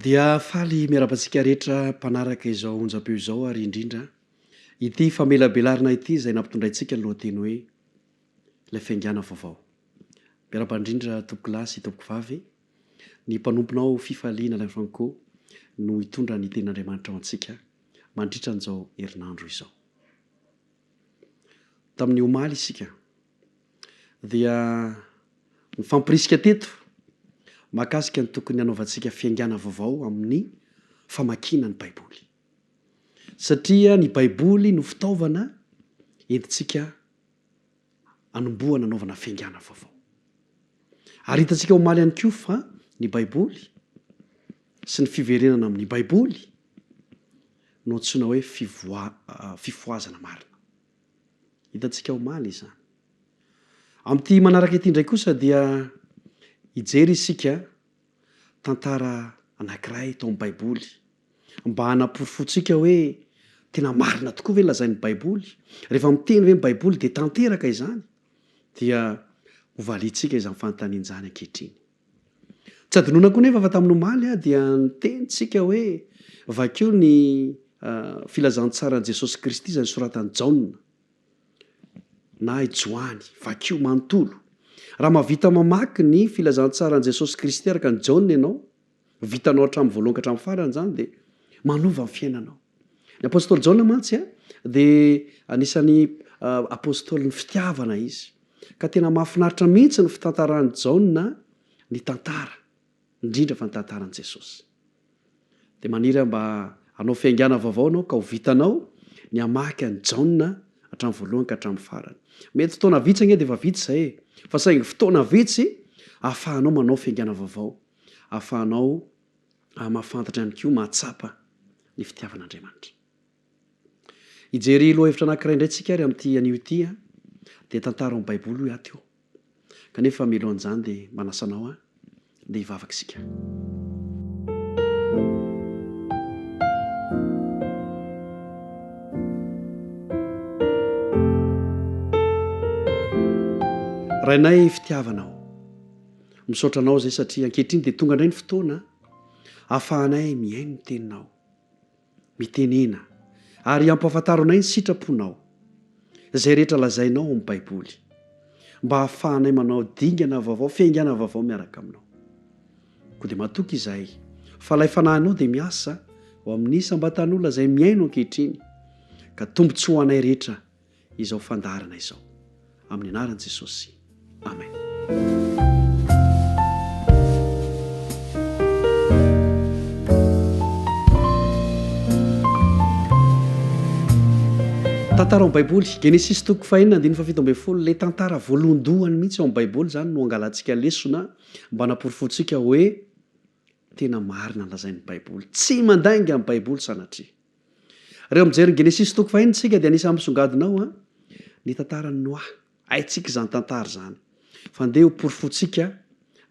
Dia faly miarabantsika rehetra mpanaraka izao onjam-peo izao ary indrindra ity famelabelarina ity izay nampitondraintsika ny lohateny hoe ilay fiaingana vaovao. Miarabandrindra tompoko lasy tompoko vavy, ny mpanomponao fifaliana ilay franco no hitondra ny ten'Andriamanitra ao antsika mandritra an'izao herinandro izao. Tamin'ny omaly isika dia mifampirisika teto mahakasika ny tokony hanaovantsika fiaingana vaovao amin'ny famakiana ny Baiboly. Satria ny Baiboly no fitaovana entintsika anombohana anaovana fiaingana vaovao. Ary hitantsika omaly ihany koa fa ny Baiboly sy ny fiverenana amin'ny Baiboly no antsoina hoe fifoazana marina. Hitantsika omaly izany. Amin'ity manaraka ity indray kosa dia hijery isika tantara anankiray tao amin'ny Baiboly mba hanaporofontsika hoe tena marina tokoa ve lazain'ny Baiboly. Rehefa miteny hoe ny Baiboly dia tanteraka izany dia hovaliantsika izany fanontaniana izany ankehitriny. Tsy adinoina koa nefa fa tamin'ny omaly dia nitenitsika hoe vakeo ny filazantsaran'i Jesosy Kristy izay soratany Jaona na Joany vakeo manontolo. Raha mahavita mamaky ny filazantsaran'i Jesosy Kristy araka ny Jaona ianao, vitanao hatramin'ny voalohany ka hatramin'ny farany izany dia manova ny fiainanao. Ny apôstôly Jaona mantsy dia anisan'ny apôstôly ny fitiavana izy. Ka tena mahafinaritra mihitsy ny fitantaran'i Jaona ny tantara, indrindra fa ny tantaran'i Jesosy. Dia maniry mba hanao fiaingana vaovao anao ka ho vitanao ny hamaky an'i Jaona hatramin'ny voalohany ka hatramin'ny farany. Mety fotoana vitsy anie dia efa vitsy izay fa saingy fotoana vitsy ahafahanao manao fiaingana vaovao, ahafahanao mahafantatra ihany koa mahatsapa ny fitiavan'Andriamanitra. Hijery lohahevitra anankiray indray tsika ary amin'ity anio ity dia tantara amin'ny Baiboly hoe aty eo. Kanefa mialohan'izany dia manasanao dia hivavaka isika. Rainay fitiavanao, misaotra anao izay satria ankehitriny dia tonga indray ny fotoana ahafahanay mihaino ny teninao, mitenena ary ampahafantaronay ny sitraponao izay rehetra lazainao amin'ny Baiboly mba ahafahanay manao dingana vaovao, fiaingana vaovao miaraka aminao. Koa dia matoky izay fa ilay fanahinao dia miasa ho amin'ny isam-batan'olona izay mihaino ankehitriny ka tombontsoa ho anay rehetra izao fandarana izao. Amin'ny anaran'i Jesosy. Amen. Tantara amin'ny Baiboly, Genesis 1:7-7, ilay tantara voalohany mihitsy ao amin'ny Baiboly izany no angalantsika lesona mba hanamporofontsika hoe tena marina ny lazain'ny Baiboly. Tsy mandainga amin'ny Baiboly sanatria. Rehefa mijery Genesis 1:7 tsika dia anisany misongadinao ny tantaran'ny Noa. Haintsika izany tantara izany. Fa andeha ho porofontsika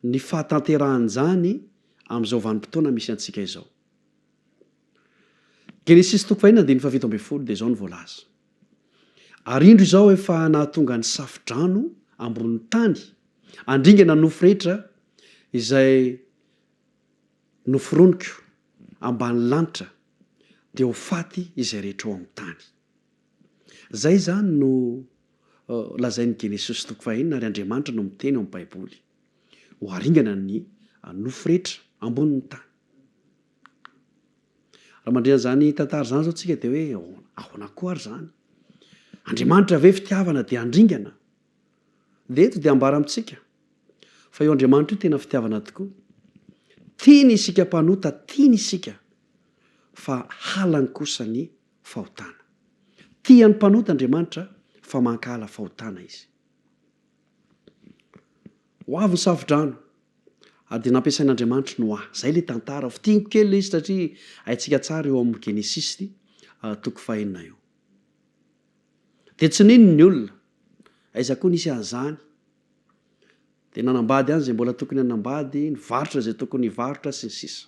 ny fahatanteran'izany amin'izao vanim-potoana misy antsika izao. Genesis 1:7 dia izao no voalaza. Ary indro izao efa nahatonga ny safidrano ambonin'ny tany, andringana ny nofo rehetra izay noforoniko ambany lanitra dia ho faty izay rehetra ao amin'ny tany. Zay izany no lazain'ny Genesis 1:7 ary Andriamanitra no miteny ao amin'ny Baiboly ho haringana ny nofo rehetra ambonin'ny tany. Raha mandrina izany tantara izany izao tsika dia hoe ahoana koa ary izany? Andriamanitra ve fitiavana dia handringana? Dia eto dia ambara amintsika fa eo Andriamanitra io tena fitiavana tokoa. Tiany isika mpanota, tiany isika fa halany kosa ny fahotana. Tiany mpanota Andriamanitra fa mankahala fahotana izy. Ho avy ny safidrano dia nampiasain'Andriamanitra Noa. Zay ilay tantara. Fitianiko kely izy satria haintsika tsara eo amin'ny Genesis 1:7 eo. Dia tsy nino ny olona, aiza koa nisy an'izany. Dia nanambady any izay mbola tokony hanambady, nivarotra izay tokony hivarotra sy ny sisa.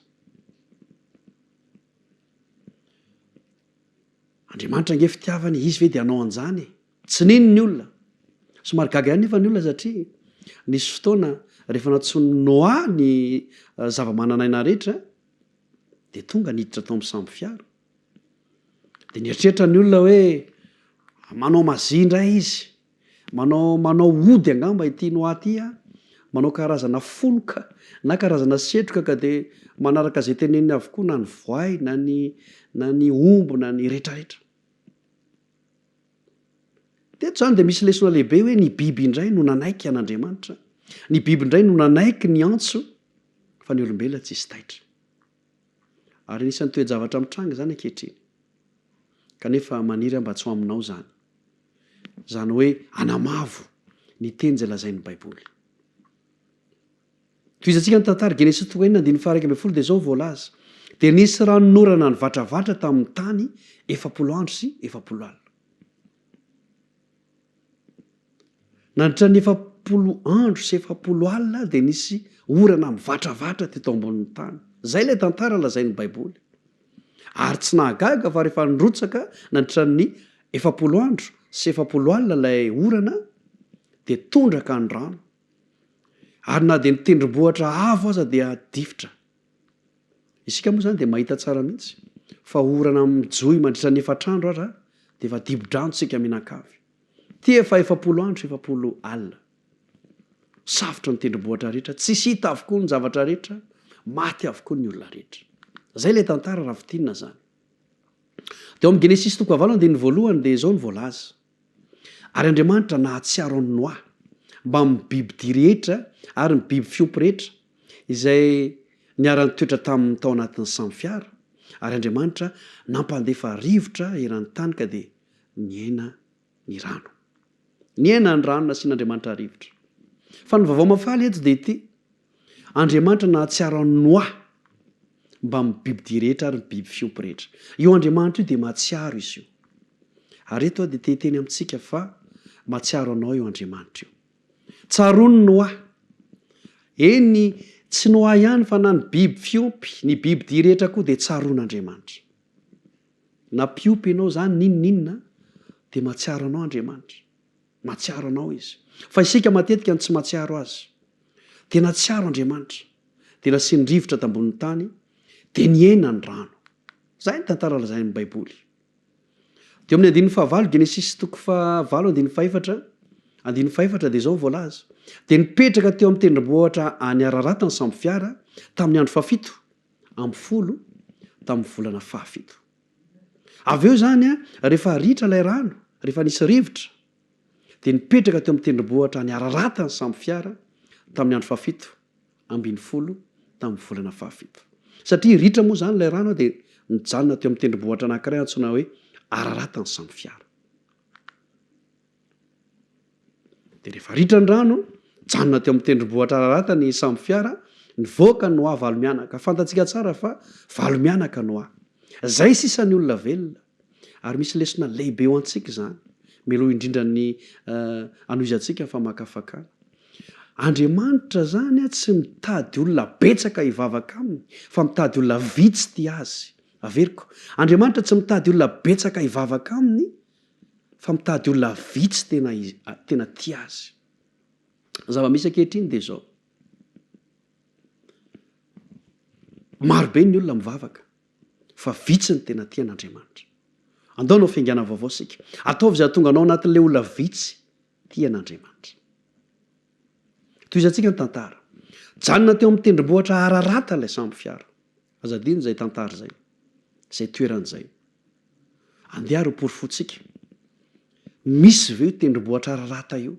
Andriamanitra ange fitiavany, izy ve dia hanao an'izany? Tsy nino ny olona. Somary gaga ihany nefa ny olona satria nisy fotoana rehefa natsony Noa ny zava-manan'aina rehetra de tonga niditra tao amin'ny samby fiara de nieritreritra ny olona hoe manao mazindray izy manao ody angamba ity noaty manao karazana fonoka na karazana setroka ka de manaraka zay teneny avokoa na ny voay na ny ombo na ny rehetrarehetra teto zany de misy lesona lehibe hoe ny biby indray no nanaiky an'Andriamanitra ny biby indray no nanaiky ny antso fa ny olombelona tsy isy taitra ary nisan'ny toe-javatra mitranga zany ankehitriny kanefa maniry mba tsy ho aminao zany hoe anamavo ny teny zay lazain'ny baiboly toizantsika ny tantara Genesis 1:1 de zao voalaza de nisy ranonorana ny vatravatra tamin'ny tany 700 andro sy 700 alina nandritra ny 700 andro sy 700 alina de nisy orana mivatravatra teto ambonin'ny tany zay le tantara lazain'ny baiboly ary tsy nahagaga fa rehefa nrotsaka nandritra ny 700 andro sy 700 alina lay orana de tondraka ny rano ary na de nitendrombohatra avo aza dia difotra isika moa zany de mahita tsara mihitsy fa orana mijoy mandritra ny 4 andro ara de efa dibo-drano tsika mihinan-kavy ty efa 700 andro 700 alina safotra ny tendrombohatra rehetra tsy hita avokoa ny zavatra rehetra maty avokoa ny olona rehetra zay le tantara raha fitinina zany teo amin'ny Genesis 1:1 de zao ny voalaza ary Andriamanitra nahatsiaro ny Noa mba mibiby dia rehetra ary mibiby fiompy rehetra izay niara-ny toetra tamin'ny tao anatin'ny samy fiara ary Andriamanitra nampandefa rivotra eran'ny tany ka de niaina ny rano nasian'Andriamanitra rivotra fa ny vaovao mafaly eto de ity Andriamanitra nahatsiaro ny Noa mba mibiby dia rehetra ary mibiby fiompy rehetra io Andriamanitra io de mahatsiaro izy io ary eto de teteny amintsika fa mahatsiaro anao io Andriamanitra io tsarony Noa eny tsy Noa ihany fa na ny biby fiompy ny biby dia rehetra koa de tsaron'Andriamanitra na piompy ianao zany ninninna de mahatsiaro anao Andriamanitra mahatsiaro anao izy fa isika matetika ny tsy mahatsiaro azy de natsiaro Andriamanitra de nasiany rivotra tambonin'ny tany de niaina ny rano zay ny tantara lazain'ny baiboly teo amin'ny 15 Genesis 4:5 de zao voalaza de nipetraka teo amin'ny tendrombohitra any Ararata ny samby fiara tamin'ny andro 7 amby 10 tamin'ny volana 7 avy eo zany rehefa ritra lay rano rehefa nisy rivotra de nipetraka teo amin'ny tendrombohitra any Ararata ny samby fiara tamin'ny andro 7 ambin'ny 10 tamin'ny volana 7 satria ritra moa zany lay rano de nijanona teo amin'ny tendrombohitra anankiray antsoina hoe Ararata ny samby fiara de rehefa ritra ny rano janona teo amin'ny tendrombohitra Ararata ny samby fiara nivoaka ny Noa valo mianaka fantatsika tsara fa valo mianaka Noa zay sisan'ny olona velona ary misy lesona lehibe ho antsika zany miloha indrindra ny anoizantsika fa makafakana Andriamanitra zany tsy mitady olona betsaka hivavaka aminy fa mitady olona vitsy ty azy averiko Andriamanitra tsy mitady olona betsaka hivavaka aminy fa mitady olona vitsy tena ty azy zava-misy ankehitriny de zao marobe ny olona mivavaka fa vitsy ny tena ty an'Andriamanitra andaonao fiaingana vaovao sika ataovy zay tonga anao anatin'le olona vitsy ty an'Andriamanitra toizantsika ny tantara janona teo amin'ny tendrombohitra Ararata lay samby fiara azadino zay tantara zay toeran'zay andeha ro porifotsika misy ve io tendrombohitra Ararata io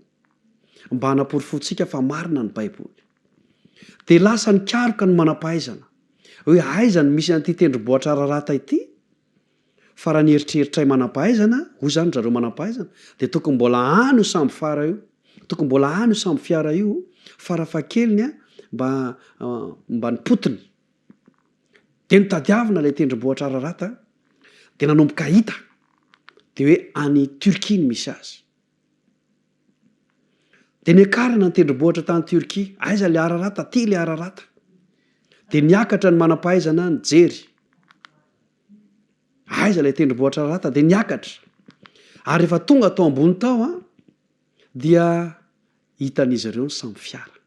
mba hanaporifotsika fa marina ny baiboly de lasa nikaroka ny manam-pahaizana hoe aizany misy an'ity tendrombohitra Ararata ity fa raha nieritreritra manam-pahaizana ho zany zareo manam-pahaizana de tokony mbola any io samby fara io tokony mbola any io samby fiara io farafahakeliny mba nipotony de nitadiavina lay tendrombohitra Ararata de nanomboka hita de hoe any Turquie ny misy azy de niakarana ny tendrombohitra tany Turquie aiza le Ararata ty le Ararata de niakatra ny manam-pahaizana nijery aiza lay tendrombohitra Ararata de niakatra ary rehefa tonga tao ambony tao dia hitan'izy ireo ny samby fiara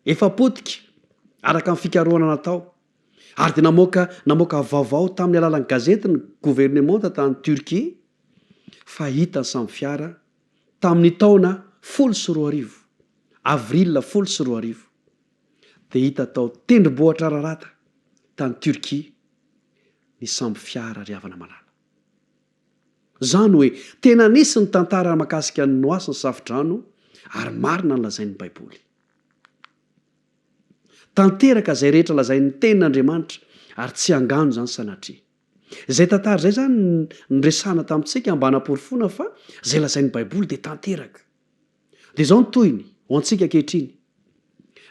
efa potika araka ny fikarohana natao ary de namoaka vaovao tamin'ny alalan'ny gazety ny gouvernemanta tany Turquie fa hitany samby fiara tamin'ny taona 10 avril 10 de hita tao tendrombohitra rarata tany Turquie ny samby fiara riavana malala. Zany hoe tena nisy ny tantara mahakasika ny noasy ny safidrano ary marina ny lazain'ny baiboly. Tanteraka zay rehetra lazain'ny tenin'Andriamanitra ary tsy angano zany sanatria. Zay tantara zay zany nyresana tamintsika ambana-porofona fa zay lazain'ny baiboly de tanteraka. De zao ny toyiny ho antsika ankehitriny.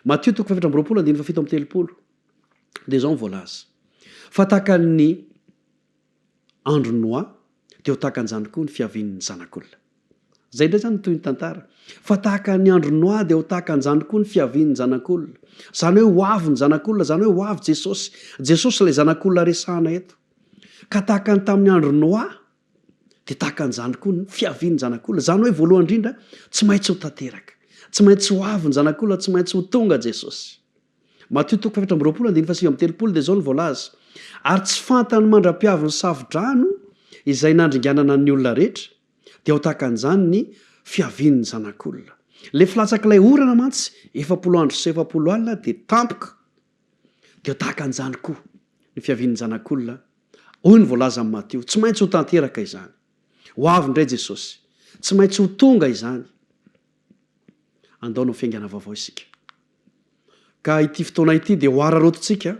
Matthieu 7:7-7 de zao ny voalaza. Fa tahaka ny andro Noa de ho tahaka an'izany koa ny fiavian'ny zanak'olona. Zay ndray zany toy ny tantara. Fa tahaka ny andro Noa de ho tahaka an'izany koa ny fiavian'ny zanak'olona. Zany hoe ho avy ny zanak'olona, zany hoe ho avy Jesosy. Jesosy ilay zanak'olona resahana eto. Ka tahaka ny tamin'ny andro Noa de tahaka an'izany koa ny fiavian'ny zanak'olona. Zany hoe voalohany indrindra tsy maintsy ho tanteraka. Tsy maintsy ho avy ny zanak'olona, tsy maintsy ho tonga Jesosy. Matthieu 7:7-8 de zao ny voalaza. Ary tsy fantany mandra-piavy ny safidrano izay nandringanana ny olona rehetra de ho tahaka an'izany ny fiavian'ny zanak'olona. Le filatsak'ilay orana mantsy 70 andro sy 70 alina de tampoka de ho tahaka an'izany koa ny fiavian'ny zanak'olona. Hoy ny voalaza amin'ny Matteo, tsy maintsy ho tanteraka izany. Ho avy indray Jesosy, tsy maintsy ho tonga izany. Andaonao fiaingana vaovao isika. Ka ity fotoana ity de ho ararotontsika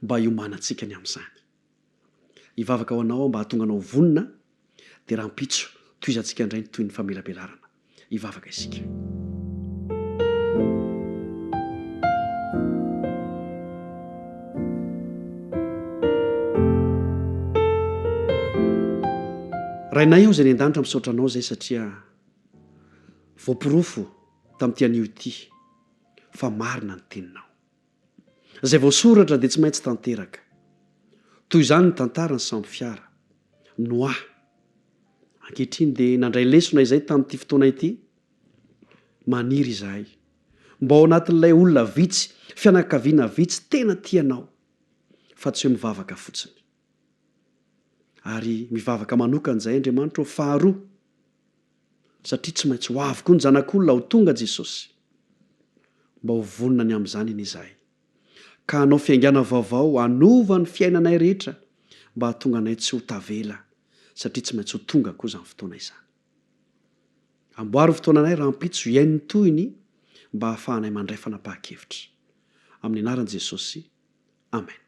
mba hiomanantsika ny amin'izany. Hivavaka ho anao mba hahatonga anao vonina de rahampitso toizantsika indray ny toy ny famelabelarana. Hivavaka isika. Rainay io zay ny an-danitra misaotra anao zay satria voapirofo tamin'ity anio ity fa marina ny teninao. Zay voasoratra de tsy maintsy tanteraka. Toy izany ny tantara ny samby fiara. Noa. Ankehitriny de nandray lesona izay tamin'ity fotoana ity. Maniry izahay. Mba ao anatin'ilay olona vitsy, fianakaviana vitsy tena tianao. Fa tsy hoe mivavaka fotsiny. Ary mivavaka manokan'izay Andriamanitra ho faharoa. Satria tsy maintsy ho avy koa ny zanak'olona ho tonga Jesosy. Mba ho vonina ny amin'izany iny izahay. Ka anao fiaingana vaovao anova ny fiainanay rehetra mba hahatonga anay tsy ho tavela satria tsy maintsy ho tonga koa izany fotoana izany. Amboary fotoananay rahampitso iain'ny toyiny mba hahafahanay mandray fanapahan-kevitra. Amin'ny anaran'i Jesosy. Amen.